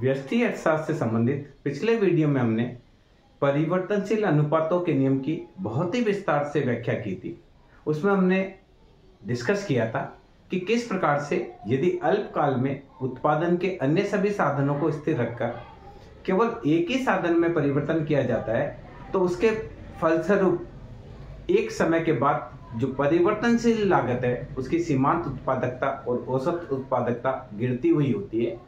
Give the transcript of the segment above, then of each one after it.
व्यष्टि अर्थशास्त्र से संबंधित पिछले वीडियो में हमने परिवर्तनशील अनुपातों के नियम की बहुत ही विस्तार से व्याख्या की थी। उसमें हमने डिस्कस किया था कि किस प्रकार से यदि अल्पकाल में उत्पादन के अन्य सभी साधनों को स्थिर रखकर केवल एक ही साधन में परिवर्तन किया जाता है तो उसके फलस्वरूप एक समय के बाद जो परिवर्तनशील लागत है उसकी सीमांत उत्पादकता और औसत उत्पादकता गिरती हुई होती है।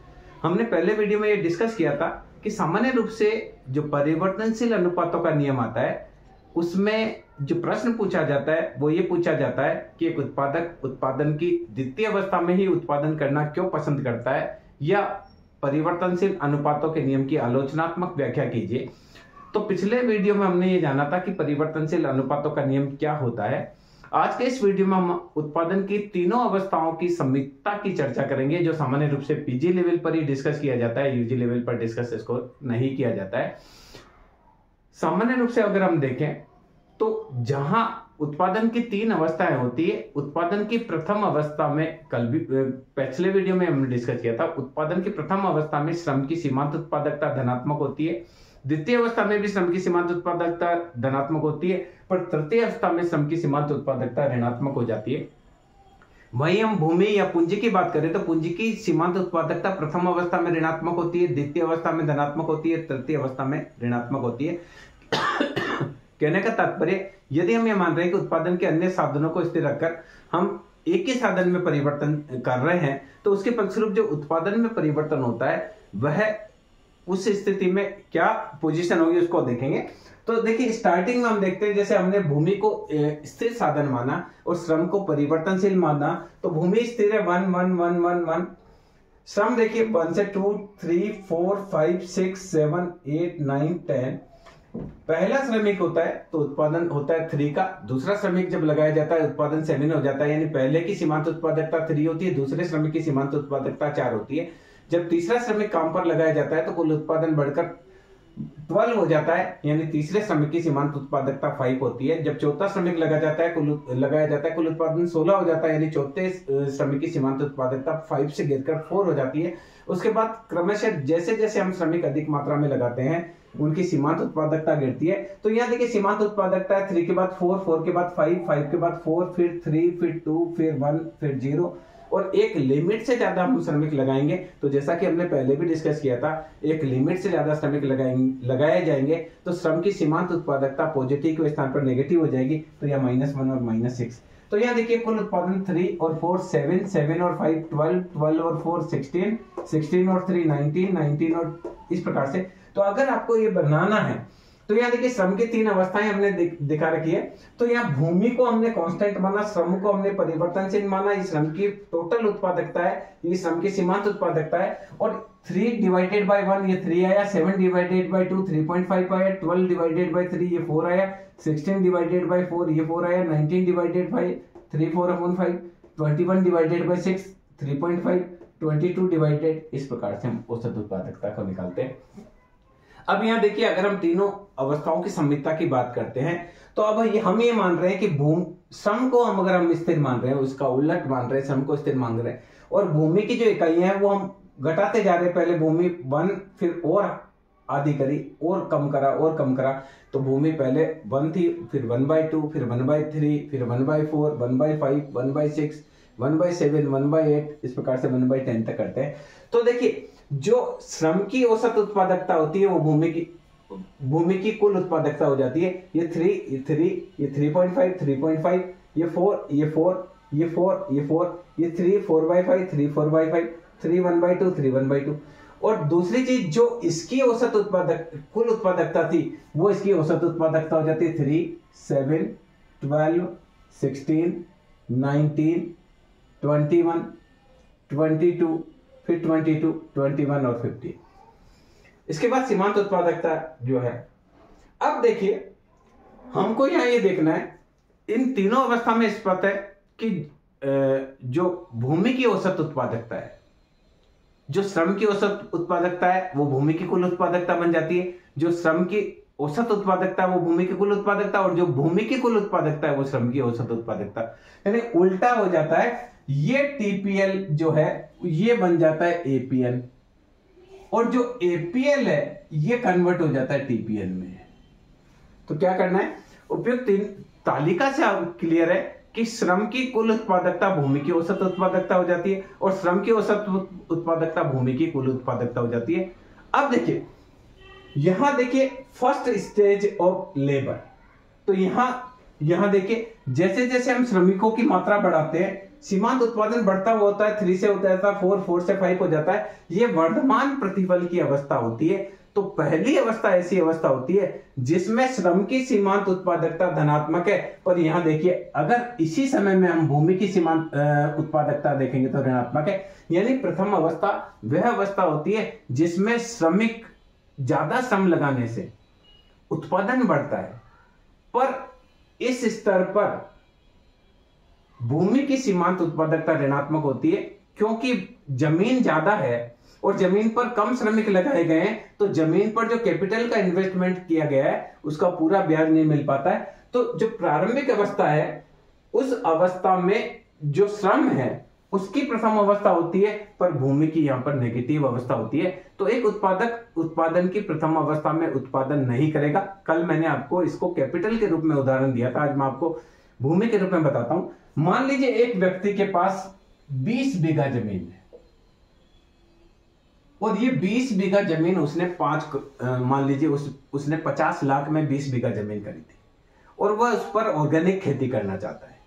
हमने पहले वीडियो में ये डिस्कस किया था कि सामान्य रूप से जो परिवर्तनशील अनुपातों का नियम आता है उसमें जो प्रश्न पूछा जाता है वो ये पूछा जाता है कि एक उत्पादक उत्पादन की द्वितीय अवस्था में ही उत्पादन करना क्यों पसंद करता है, या परिवर्तनशील अनुपातों के नियम की आलोचनात्मक व्याख्या कीजिए। तो पिछले वीडियो में हमने ये जाना था कि परिवर्तनशील अनुपातों का नियम क्या होता है। आज के इस वीडियो में हम उत्पादन की तीनों अवस्थाओं की समीपता की चर्चा करेंगे, जो सामान्य रूप से पीजी लेवल पर ही डिस्कस किया जाता है, यूजी लेवल पर डिस्कस इसको नहीं किया जाता है। सामान्य रूप से अगर हम देखें तो जहां उत्पादन की तीन अवस्थाएं होती है, उत्पादन की प्रथम अवस्था में कल भी पिछले वीडियो में हमने डिस्कस किया था, उत्पादन की प्रथम अवस्था में श्रम की सीमांत उत्पादकता धनात्मक होती है, द्वितीय अवस्था में भी श्रम की सीमांत उत्पादकता धनात्मक होती है, पर तृतीय अवस्था में श्रम की सीमांत उत्पादकता ऋणात्मक हो जाती है। वहीं हम भूमि या पूंजी की बात करें तो पूंजी की सीमांत उत्पादकता प्रथम अवस्था में ऋणात्मक होती है, द्वितीय अवस्था में धनात्मक होती है, तृतीय अवस्था में ऋणात्मक होती है। कहने का तात्पर्य, यदि हम ये मान रहे हैं कि उत्पादन के अन्य साधनों को स्थिर रखकर हम एक ही साधन में परिवर्तन कर रहे हैं तो उसके फलस्वरूप जो उत्पादन में परिवर्तन होता है वह उस स्थिति में क्या पोजीशन होगी उसको देखेंगे। तो देखिए, स्टार्टिंग में हम देखते हैं जैसे हमने भूमि को स्थिर साधन माना और श्रम को परिवर्तनशील माना, तो भूमि स्थिर है 1 1 1 1 1, श्रम देखिए 1 से 2 3 4 5 6 7 8 9 10। पहला श्रमिक होता है तो उत्पादन होता है 3 का, दूसरा श्रमिक जब लगाया जाता है उत्पादन 7 हो जाता है, यानी पहले की सीमांत उत्पादकता 3 होती है, दूसरे श्रमिक की सीमांत उत्पादकता 4 होती है। जब तीसरा श्रमिक काम पर लगाया जाता है तो कुल उत्पादन बढ़कर 12 हो जाता है, यानी तीसरे श्रमिक की सीमांत उत्पादकता 5 होती है। जब चौथा श्रमिक लगाया जाता है कुल उत्पादन 16 हो जाता है, यानी चौथे श्रमिक की सीमांत उत्पादकता 5 से गिरकर 4 हो जाती है। उसके बाद क्रमशः जैसे जैसे हम श्रमिक अधिक मात्रा में लगाते हैं उनकी सीमांत उत्पादकता गिरती है। तो यहाँ देखिए, सीमांत उत्पादकता है 3 के बाद 4, 4 के बाद 5, 5 के बाद 4, फिर 3, फिर 2, फिर 1, फिर 0, और एक लिमिट से ज्यादा हम श्रमिक लगाएंगे तो जैसा कि हमने पहले भी डिस्कस किया था, एक लिमिट से ज्यादा श्रमिक लगाए जाएंगे तो श्रम की सीमांत उत्पादकता पॉजिटिव के स्थान पर नेगेटिव हो जाएगी, तो यह -1 और -6। तो यहाँ देखिए, कुल उत्पादन 3 और 4 7, 7 और 5 12, 12 और 4 16, 16 और 3 19, 19 और इस प्रकार से। तो अगर आपको ये बनाना है तो यहाँ देखिए, श्रम की तीन अवस्थाएं हमने दिखा रखी है। तो यहाँ भूमि को हमने कांस्टेंट माना, श्रम को हमने परिवर्तनशील माना, ये श्रम की टोटल उत्पादकता है, ये श्रम की सीमांत उत्पादकता है। और 3 डिवाइडेड बाय 1 ये 3 आया, 7 डिवाइडेड बाय 2 3.5 आया, 12 डिवाइडेड बाय 3 ये 4 आया, 16 डिवाइडेड बाय 4 ये 4 आया, 19 divided by 3 4/5, 21 divided by 6 3.5, 22 divided, इस प्रकार से हम औसत उत्पादकता को निकालते हैं। अब यहाँ देखिए, अगर हम तीनों अवस्थाओं की समीपता की बात करते हैं तो अब हम ये मान रहे हैं कि श्रम को अगर हम स्थिर मान रहे हैं, उसका उलट मान रहे हैं, श्रम को स्थिर मान रहे हैं, और भूमि की जो इकाइयां हैं वो हम घटाते जा रहे हैं। पहले भूमि 1, फिर और आधी करी और कम करा और कम करा, तो भूमि पहले 1 थी, फिर 1/2, फिर 1/3, फिर 1/4, 1/5, 1/6, 1/7, 1/8, इस प्रकार से 1/10 तक करते हैं। तो देखिए, जो श्रम की औसत उत्पादकता होती है वो भूमि की कुल उत्पादकता हो जाती है। ये 3, ये 3, ये 3.5, 3.5, ये 4, ये 4, ये 4, ये 4, ये 3 4/5, 3 4/5, 3 1/2, 3 1/2। और दूसरी चीज, जो इसकी औसत कुल उत्पादकता थी वो इसकी औसत उत्पादकता हो जाती है 3 7 12 16 19 21 22, फिर 22 21 और 50। इसके बाद सीमांत उत्पादकता जो है। अब देखिए, हमको यहां ये देखना है, इन तीनों अवस्था में स्पष्ट है कि जो भूमि की औसत उत्पादकता है, जो श्रम की औसत उत्पादकता है वो भूमि की कुल उत्पादकता बन जाती है, जो श्रम की औसत उत्पादकता है वो भूमि की कुल उत्पादकता, और जो भूमि की कुल उत्पादकता है वो श्रम की औसत उत्पादकता, यानी उल्टा हो जाता है। ये टीपीएल जो है ये बन जाता है एपीएल, और जो एपीएल है ये कन्वर्ट हो जाता है टीपीएल में। तो क्या करना है, उपयुक्त तालिका से क्लियर है कि श्रम की कुल उत्पादकता भूमि की औसत उत्पादकता हो जाती है और श्रम की औसत उत्पादकता भूमि की कुल उत्पादकता हो जाती है। अब देखिए, यहां देखिए फर्स्ट स्टेज ऑफ लेबर। तो यहां देखिए, जैसे जैसे हम श्रमिकों की मात्रा बढ़ाते हैं सीमांत उत्पादन बढ़ता हुआ होता है, 3 से होता है 4, 4 से 5 हो जाता है। ये वर्धमान प्रतिफल की अवस्था होती है। तो पहली अवस्था ऐसी अवस्था होती है जिसमें श्रम की सीमांत उत्पादकता धनात्मक है। पर यहां देखिए, अगर इसी समय में हम भूमि की सीमांत उत्पादकता देखेंगे तो ऋणात्मक है। यानी प्रथम अवस्था वह अवस्था होती है जिसमें श्रमिक ज्यादा श्रम लगाने से उत्पादन बढ़ता है, पर इस स्तर पर भूमि की सीमांत उत्पादकता ऋणात्मक होती है, क्योंकि जमीन ज्यादा है और जमीन पर कम श्रमिक लगाए गए हैं। तो जमीन पर जो कैपिटल का इन्वेस्टमेंट किया गया है उसका पूरा ब्याज नहीं मिल पाता है। तो जो प्रारंभिक अवस्था है उस अवस्था में जो श्रम है उसकी प्रथम अवस्था होती है, पर भूमि की यहां पर नेगेटिव अवस्था होती है। तो एक उत्पादक उत्पादन की प्रथम अवस्था में उत्पादन नहीं करेगा। कल मैंने आपको इसको कैपिटल के रूप में उदाहरण दिया था, आज मैं आपको भूमि के रूप में बताता हूं। मान लीजिए एक व्यक्ति के पास 20 बीघा जमीन है और ये 20 बीघा जमीन उसने मान लीजिए उसने 50 लाख में 20 बीघा जमीन खरीदी और वह उस पर ऑर्गेनिक खेती करना चाहता है।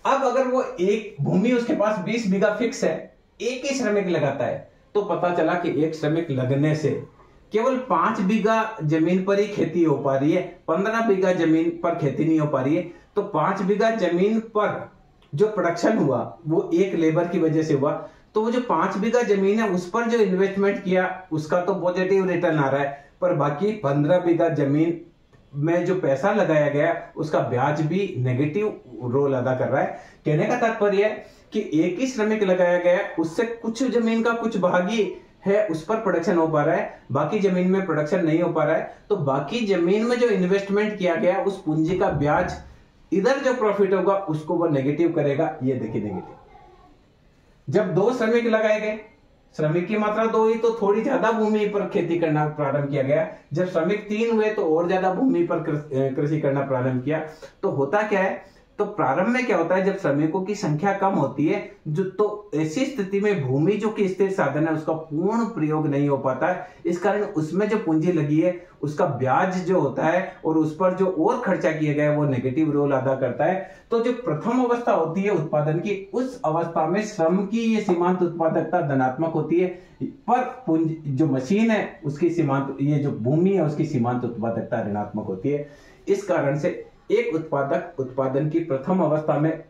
अब अगर वो एक भूमि उसके पास 20 बीघा फिक्स है, एक ही श्रमिक लगाता है, तो पता चला कि एक श्रमिक लगने से केवल 5 बीघा जमीन पर ही खेती हो पा रही है, 15 बीघा जमीन पर खेती नहीं हो पा रही है। तो 5 बीघा जमीन पर जो प्रोडक्शन हुआ वो एक लेबर की वजह से हुआ। तो वो जो 5 बीघा जमीन है उस पर जो इन्वेस्टमेंट किया उसका तो पॉजिटिव रिटर्न आ रहा है, पर बाकी 15 बीघा जमीन में जो पैसा लगाया गया उसका ब्याज भी नेगेटिव रोल अदा कर रहा है। कहने का तात्पर्य है कि एक ही श्रमिक लगाया गया, उससे कुछ जमीन का कुछ भाग ही है उस पर प्रोडक्शन हो पा रहा है, बाकी जमीन में प्रोडक्शन नहीं हो पा रहा है। तो बाकी जमीन में जो इन्वेस्टमेंट किया गया उस पूंजी का ब्याज, इधर जो प्रॉफिट होगा उसको वो नेगेटिव करेगा। ये देखिए नेगेटिव। जब 2 श्रमिक लगाए गए, श्रमिक की मात्रा 2 हुई तो थोड़ी ज्यादा भूमि पर खेती करना प्रारंभ किया गया। जब श्रमिक 3 हुए तो और ज्यादा भूमि पर कृषि करना प्रारंभ किया। तो होता क्या है, तो प्रारंभ में क्या होता है, जब श्रमिकों की संख्या कम होती है तो ऐसी स्थिति में भूमि जो कि स्थिर साधन है उसका पूर्ण प्रयोग नहीं हो पाता है। इस कारण उसमें जो पूंजी लगी है उसका ब्याज जो होता है और उस पर जो और खर्चा किया गया है वो नेगेटिव रोल अदा करता है। तो जो प्रथम अवस्था होती है उत्पादन की, उस अवस्था में श्रम की ये सीमांत उत्पादकता धनात्मक होती है, पर जो मशीन है उसकी सीमांत, ये जो भूमि है उसकी सीमांत उत्पादकता ऋणात्मक होती है। इस कारण से एक उत्पादक उत्पादन की प्रथम अवस्था में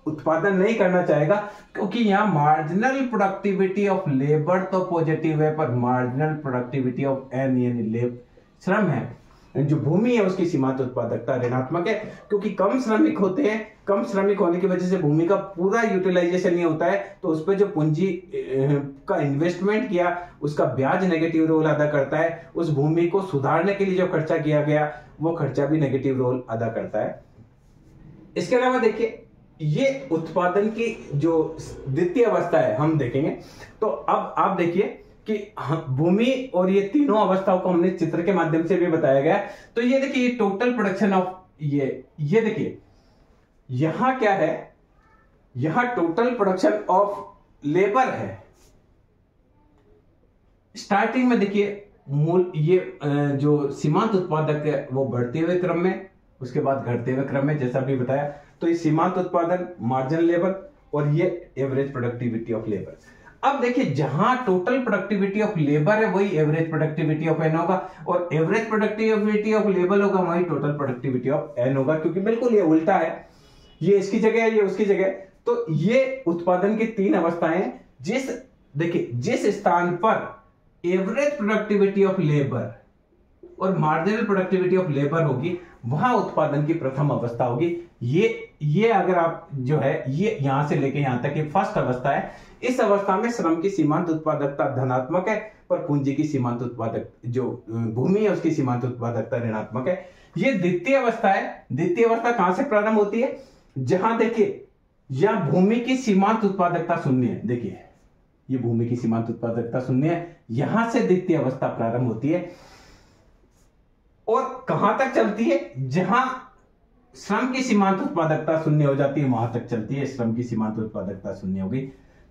उत्पादन नहीं करना चाहेगा, क्योंकि यहां मार्जिनल प्रोडक्टिविटी ऑफ लेबर तो पॉजिटिव है, पर मार्जिनल प्रोडक्टिविटी ऑफ एन यानी श्रम है, जो भूमि है उसकी सीमांत उत्पादकता ऋणात्मक है। क्योंकि कम श्रमिक होते हैं, कम श्रमिक होने की वजह से भूमि का पूरा यूटिलाइजेशन नहीं होता है, तो उस पर जो पूंजी का इन्वेस्टमेंट किया उसका ब्याज नेगेटिव रोल अदा करता है। उस भूमि को सुधारने के लिए जो खर्चा किया गया वो खर्चा भी नेगेटिव रोल अदा करता है। इसके अलावा देखिए, ये उत्पादन की जो द्वितीय अवस्था है हम देखेंगे। तो अब आप देखिए कि भूमि और ये तीनों अवस्थाओं को हमने चित्र के माध्यम से भी बताया गया। तो ये देखिए टोटल प्रोडक्शन ऑफ ये देखिए यहां क्या है, यहां टोटल प्रोडक्शन ऑफ लेबर है। स्टार्टिंग में देखिए मूल ये जो सीमांत उत्पादक है वो बढ़ते हुए क्रम में, उसके बाद घटते हुए क्रम में, जैसा भी बताया। तो ये सीमांत उत्पादन, मार्जिनल लेबर और ये एवरेज प्रोडक्टिविटी ऑफ लेबर। अब देखिए जहां टोटल प्रोडक्टिविटी ऑफ लेबर है वही एवरेज प्रोडक्टिविटी ऑफ एन होगा, और एवरेज प्रोडक्टिविटी ऑफ लेबर होगा वही टोटल प्रोडक्टिविटी ऑफ एन होगा, क्योंकि बिल्कुल ये उल्टा है, ये इसकी जगह है, ये उसकी जगह। तो ये उत्पादन की 3 अवस्थाएं, जिस स्थान पर एवरेज प्रोडक्टिविटी ऑफ लेबर और मार्जिनल प्रोडक्टिविटी ऑफ लेबर होगी वहां उत्पादन की प्रथम अवस्था होगी। ये अगर आप जो है ये यहां से लेके यहां तक ये फर्स्ट अवस्था है। इस अवस्था में श्रम की सीमांत उत्पादकता धनात्मक है, पर पूंजी की सीमांत उत्पादक जो भूमि है उसकी सीमांत उत्पादकता ऋणात्मक है। ये द्वितीय अवस्था है। द्वितीय अवस्था कहां से प्रारंभ होती है, जहां देखिए यहां भूमि की सीमांत उत्पादकता शून्य है। देखिए ये भूमि की सीमांत उत्पादकता शून्य है। यहां से द्वितीय अवस्था प्रारंभ होती है और कहां तक चलती है, जहां श्रम की सीमांत उत्पादकता शून्य हो जाती है वहां तक चलती है। श्रम की सीमांत उत्पादकता शून्य हो गई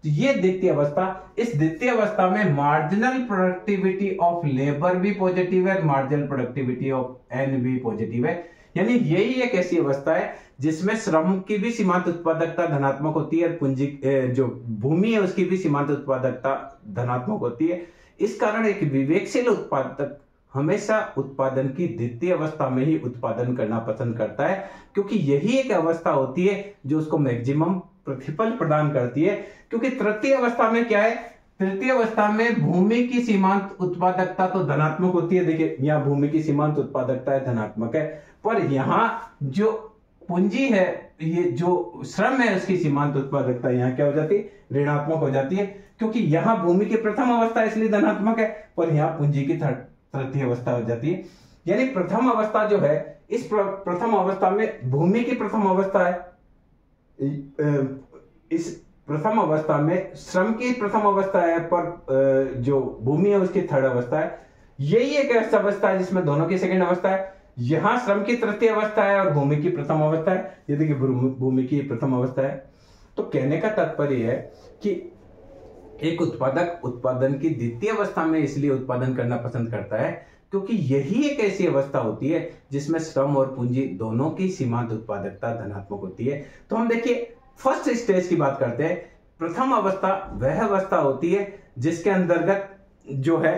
तो ये द्वितीय अवस्था। इस द्वितीय अवस्था में मार्जिनल प्रोडक्टिविटी ऑफ लेबर भी पॉजिटिव है, मार्जिनल प्रोडक्टिविटी ऑफ एन भी पॉजिटिव है। यानी यही एक ऐसी अवस्था है जिसमें श्रम की भी सीमांत उत्पादकता धनात्मक होती है और पूंजी जो भूमि है उसकी भी सीमांत उत्पादकता धनात्मक होती है। इस कारण एक विवेकशील उत्पादक हमेशा उत्पादन की द्वितीय अवस्था में ही उत्पादन करना पसंद करता है, क्योंकि यही एक अवस्था होती है जो उसको मैक्सिमम प्रतिफल प्रदान करती है। क्योंकि तृतीय अवस्था में क्या है, तृतीय अवस्था में भूमि की सीमांत उत्पादकता तो धनात्मक होती है। देखिए यहाँ भूमि की सीमांत उत्पादकता है धनात्मक है, पर यहाँ जो पूंजी है, ये जो श्रम है उसकी सीमांत उत्पादकता यहाँ क्या हो जाती है, ऋणात्मक हो जाती है। क्योंकि यहाँ भूमि की प्रथम अवस्था इसलिए धनात्मक है, पर यहाँ पूंजी की तृतीय अवस्था हो जाती है। यानी प्रथम अवस्था जो है, इस प्रथम अवस्था में भूमि की प्रथम अवस्था है, इस प्रथम अवस्था में श्रम की प्रथम अवस्था है, पर जो भूमि है उसकी थर्ड अवस्था है। यही एक ऐसा अवस्था है जिसमें दोनों की सेकंड अवस्था है। यहां श्रम की तृतीय अवस्था है और भूमि की प्रथम अवस्था है। ये देखिए भूमि की प्रथम अवस्था है। तो कहने का तात्पर्य है कि एक उत्पादक उत्पादन की द्वितीय अवस्था में इसलिए उत्पादन करना पसंद करता है क्योंकि यही एक ऐसी अवस्था होती है जिसमें श्रम और पूंजी दोनों की सीमांत उत्पादकता धनात्मक होती है। तो हम देखिए फर्स्ट स्टेज की बात करते हैं। प्रथम अवस्था वह अवस्था होती है जिसके अंतर्गत जो है,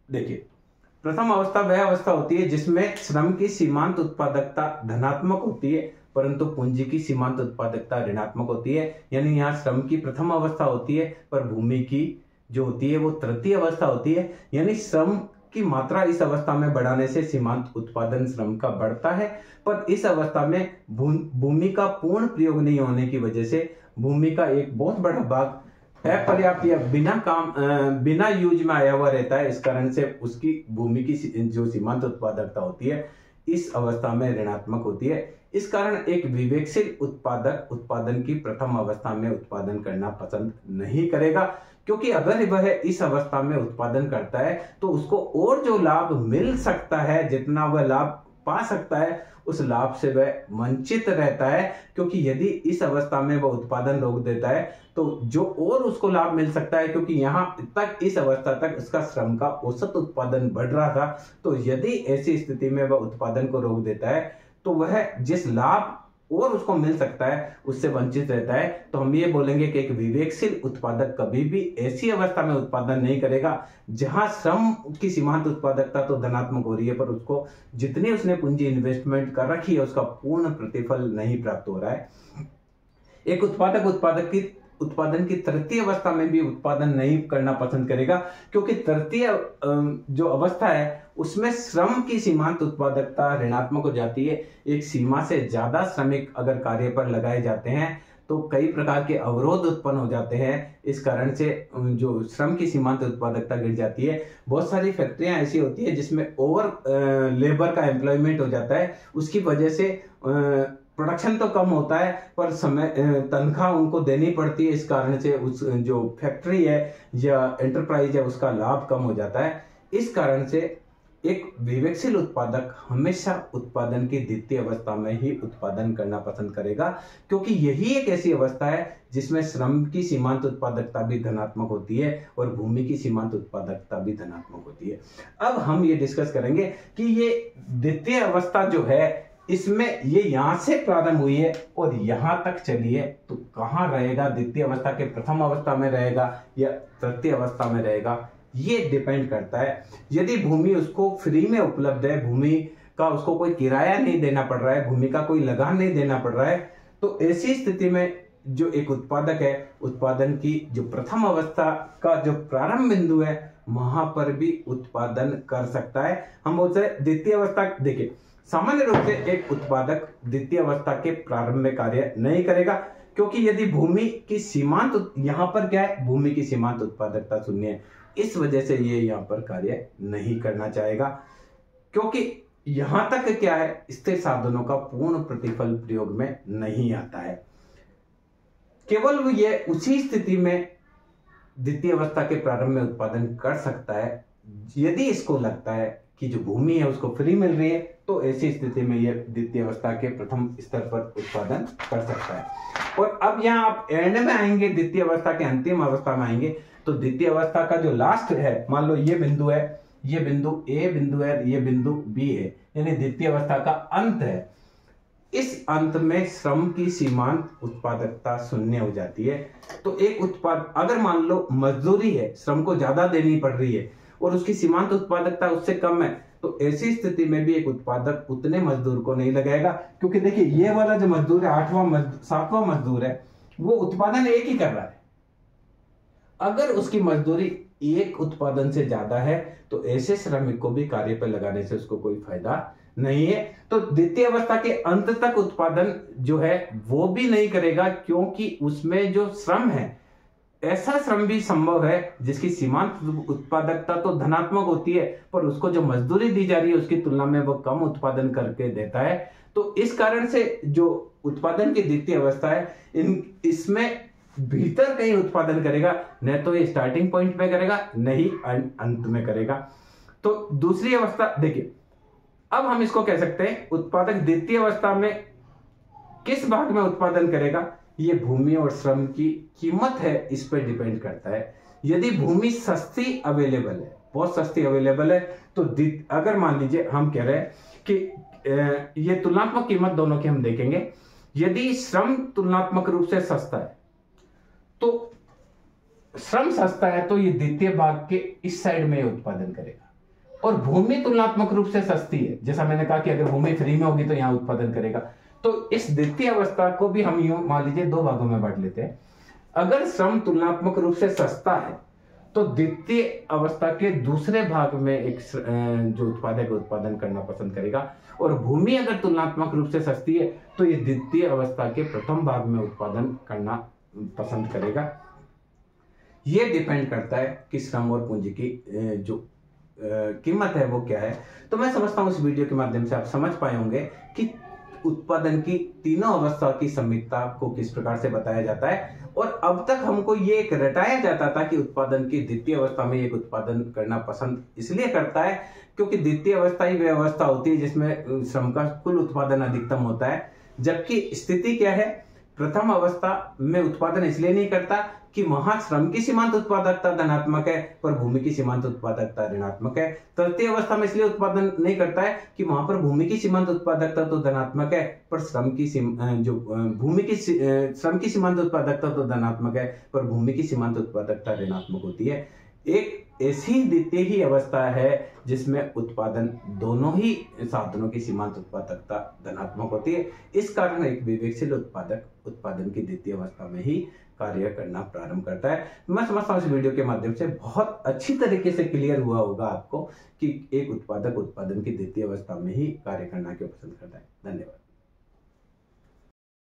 देखिए प्रथम अवस्था वह अवस्था होती है जिसमें श्रम की सीमांत उत्पादकता धनात्मक होती है परंतु पूंजी की सीमांत उत्पादकता ऋणात्मक होती है। यानी यहाँ श्रम की प्रथम अवस्था होती है पर भूमि की जो होती है वो तृतीय अवस्था होती है। यानी श्रम की मात्रा इस अवस्था में बढ़ाने से सीमांत उत्पादन श्रम का बढ़ता है, पर इस अवस्था में भूमि का पूर्ण प्रयोग नहीं होने की वजह से भूमि का एक बहुत बड़ा भाग अपर्याप्त या बिना यूज में आया हुआ रहता है। इस कारण से उसकी भूमि की जो सीमांत उत्पादकता होती है इस अवस्था में ऋणात्मक होती है। इस कारण एक विवेकशील उत्पादक उत्पादन की प्रथम अवस्था में उत्पादन करना पसंद नहीं करेगा, क्योंकि अगर वह इस अवस्था में उत्पादन करता है तो उसको और जो लाभ मिल सकता है, जितना वह लाभ पा सकता है उस लाभ से वह वंचित रहता है। क्योंकि यदि इस अवस्था में वह उत्पादन रोक देता है तो जो और उसको लाभ मिल सकता है, क्योंकि यहाँ तक इस अवस्था तक उसका श्रम का औसत उत्पादन बढ़ रहा था, तो यदि ऐसी स्थिति में वह उत्पादन को रोक देता है तो वह जिस लाभ और उसको मिल सकता है उससे वंचित रहता है। तो हम ये बोलेंगे कि एक विवेकशील उत्पादक कभी भी ऐसी अवस्था में उत्पादन नहीं करेगा जहां श्रम की सीमांत उत्पादकता तो धनात्मक हो रही है पर उसको जितनी उसने पूंजी इन्वेस्टमेंट कर रखी है उसका पूर्ण प्रतिफल नहीं प्राप्त हो रहा है। एक उत्पादक उत्पादन की तृतीय अवस्था में भी उत्पादन नहीं करना पसंद करेगा, क्योंकि तृतीय जो अवस्था है उसमें श्रम की सीमांत उत्पादकता ऋणात्मक हो जाती है। एक सीमा से ज्यादा श्रमिक अगर कार्य पर लगाए जाते हैं तो कई प्रकार के अवरोध उत्पन्न हो जाते हैं। इस कारण से जो श्रम की सीमांत उत्पादकता गिर जाती है। बहुत सारी फैक्ट्रियां ऐसी होती है जिसमें ओवर लेबर का एम्प्लॉयमेंट हो जाता है, उसकी वजह से प्रोडक्शन तो कम होता है पर समय तनख्वाह उनको देनी पड़ती है। इस कारण से उस जो फैक्ट्री है या एंटरप्राइज है उसका लाभ कम हो जाता है। इस कारण से एक विवेकशील उत्पादक हमेशा उत्पादन की द्वितीय अवस्था में ही उत्पादन करना पसंद करेगा, क्योंकि यही एक ऐसी अवस्था है जिसमें श्रम की सीमांत उत्पादकता भी धनात्मक होती है और भूमि की सीमांत उत्पादकता भी धनात्मक होती है। अब हम ये डिस्कस करेंगे कि ये द्वितीय अवस्था जो है इसमें ये यहां से प्रारंभ हुई है और यहां तक चली है, तो कहां रहेगा, द्वितीय अवस्था के प्रथम अवस्था में रहेगा या तृतीय अवस्था में रहेगा, ये डिपेंड करता है। यदि भूमि उसको फ्री में उपलब्ध है, भूमि का उसको कोई किराया नहीं देना पड़ रहा है, भूमि का कोई लगान नहीं देना पड़ रहा है, तो ऐसी स्थिति में जो एक उत्पादक है उत्पादन की जो प्रथम अवस्था का जो प्रारंभ बिंदु है वहां पर भी उत्पादन कर सकता है। हम बोलते हैं द्वितीय अवस्था, देखिए सामान्य रूप से एक उत्पादक द्वितीय अवस्था के प्रारंभ में कार्य नहीं करेगा, क्योंकि यदि भूमि की सीमांत, यहां पर क्या है, भूमि की सीमांत उत्पादकता शून्य है, इस वजह से ये यहां पर कार्य नहीं करना चाहेगा। क्योंकि यहां तक क्या है, स्थिर साधनों का पूर्ण प्रतिफल प्रयोग में नहीं आता है। केवल ये उसी स्थिति में द्वितीय अवस्था के प्रारंभ में उत्पादन कर सकता है यदि इसको लगता है कि जो भूमि है उसको फ्री मिल रही है, तो ऐसी स्थिति में यह द्वितीय अवस्था के प्रथम स्तर पर उत्पादन कर सकता है। और अब यहाँ आप एंड में आएंगे, द्वितीय अवस्था के अंतिम अवस्था में आएंगे, तो द्वितीय अवस्था का जो लास्ट है, मान लो ये बिंदु है, ये बिंदु ए बिंदु है, ये बिंदु बी है, यानी द्वितीय अवस्था का अंत है। इस अंत में श्रम की सीमांत उत्पादकता शून्य हो जाती है। तो एक उत्पाद, अगर मान लो मजदूरी है, श्रम को ज्यादा देनी पड़ रही है और उसकी सीमांत उत्पादकता उससे कम है, तो ऐसी स्थिति में भी एक उत्पादक उतने मजदूर को नहीं लगाएगा, क्योंकि देखिए ये वाला जो मजदूर है, 7वां मजदूर है, वो उत्पादन एक ही कर रहा है। अगर उसकी मजदूरी एक उत्पादन से ज्यादा है तो ऐसे श्रमिक को भी कार्य पर लगाने से उसको कोई फायदा नहीं है। तो द्वितीय अवस्था के अंत तक उत्पादन जो है वो भी नहीं करेगा, क्योंकि उसमें जो श्रम है, ऐसा श्रम भी संभव है जिसकी सीमांत उत्पादकता तो धनात्मक होती है, पर उसको जो मजदूरी दी जा रही है उसकी तुलना में वो कम उत्पादन करके देता है। तो इस कारण से जो उत्पादन की द्वितीय अवस्था है, इसमें भीतर कहीं उत्पादन करेगा, न तो ये स्टार्टिंग पॉइंट पे करेगा, न ही अंत में करेगा। तो दूसरी अवस्था देखिए, अब हम इसको कह सकते हैं उत्पादक द्वितीय अवस्था में किस भाग में उत्पादन करेगा, ये भूमि और श्रम की कीमत है, इस पर डिपेंड करता है। यदि भूमि सस्ती अवेलेबल है, बहुत सस्ती अवेलेबल है, तो अगर मान लीजिए हम कह रहे हैं कि ये तुलनात्मक कीमत दोनों की हम देखेंगे, यदि श्रम तुलनात्मक रूप से सस्ता है, तो श्रम सस्ता है तो ये द्वितीय भाग के इस साइड में उत्पादन करेगा। और भूमि तुलनात्मक रूप से सस्ती है, जैसा मैंने कहा कि अगर भूमि फ्री में होगी तो यहां उत्पादन करेगा। तो इस द्वितीय अवस्था को भी हम यूं मान लीजिए दो भागों में बांट लेते हैं। अगर श्रम तुलनात्मक रूप से सस्ता है तो द्वितीय अवस्था के दूसरे भाग में एक जो उत्पादक उत्पादन करना पसंद करेगा, और भूमि अगर तुलनात्मक रूप से सस्ती है तो ये द्वितीय अवस्था के प्रथम भाग में उत्पादन करना पसंद करेगा। यह डिपेंड करता है कि श्रम और पूंजी की जो कीमत है वो क्या है। तो मैं समझता हूं इस वीडियो के माध्यम से आप समझ पाए होंगे कि उत्पादन की तीनों अवस्था की संमितता को किस प्रकार से बताया जाता है। और अब तक हमको ये एक रटाया जाता था कि उत्पादन की द्वितीय अवस्था में एक उत्पादन करना पसंद इसलिए करता है क्योंकि द्वितीय अवस्था ही वह अवस्था होती है जिसमें श्रम का कुल उत्पादन अधिकतम होता है। जबकि स्थिति क्या है, प्रथम अवस्था में उत्पादन इसलिए नहीं करता कि वहां श्रम की सीमांत उत्पादकता धनात्मक है पर भूमि की सीमांत उत्पादकता ऋणात्मक है। तृतीय अवस्था में इसलिए उत्पादन नहीं करता है कि वहां पर भूमि की सीमांत उत्पादकता तो धनात्मक है पर श्रम की सीमांत उत्पादकता तो धनात्मक है पर भूमि की सीमांत उत्पादकता ऋणात्मक होती है। एक ऐसी द्वितीय ही अवस्था है जिसमें उत्पादन दोनों ही साधनों की सीमांत उत्पादकता धनात्मक होती है। इस कारण एक विवेकशील उत्पादक उत्पादन की द्वितीय अवस्था में ही कार्य करना प्रारंभ करता है। मैं समझता हूं इस वीडियो के माध्यम से बहुत अच्छी तरीके से क्लियर हुआ होगा आपको कि एक उत्पादक उत्पादन की द्वितीय अवस्था में ही कार्य करना क्यों पसंद करता है। धन्यवाद।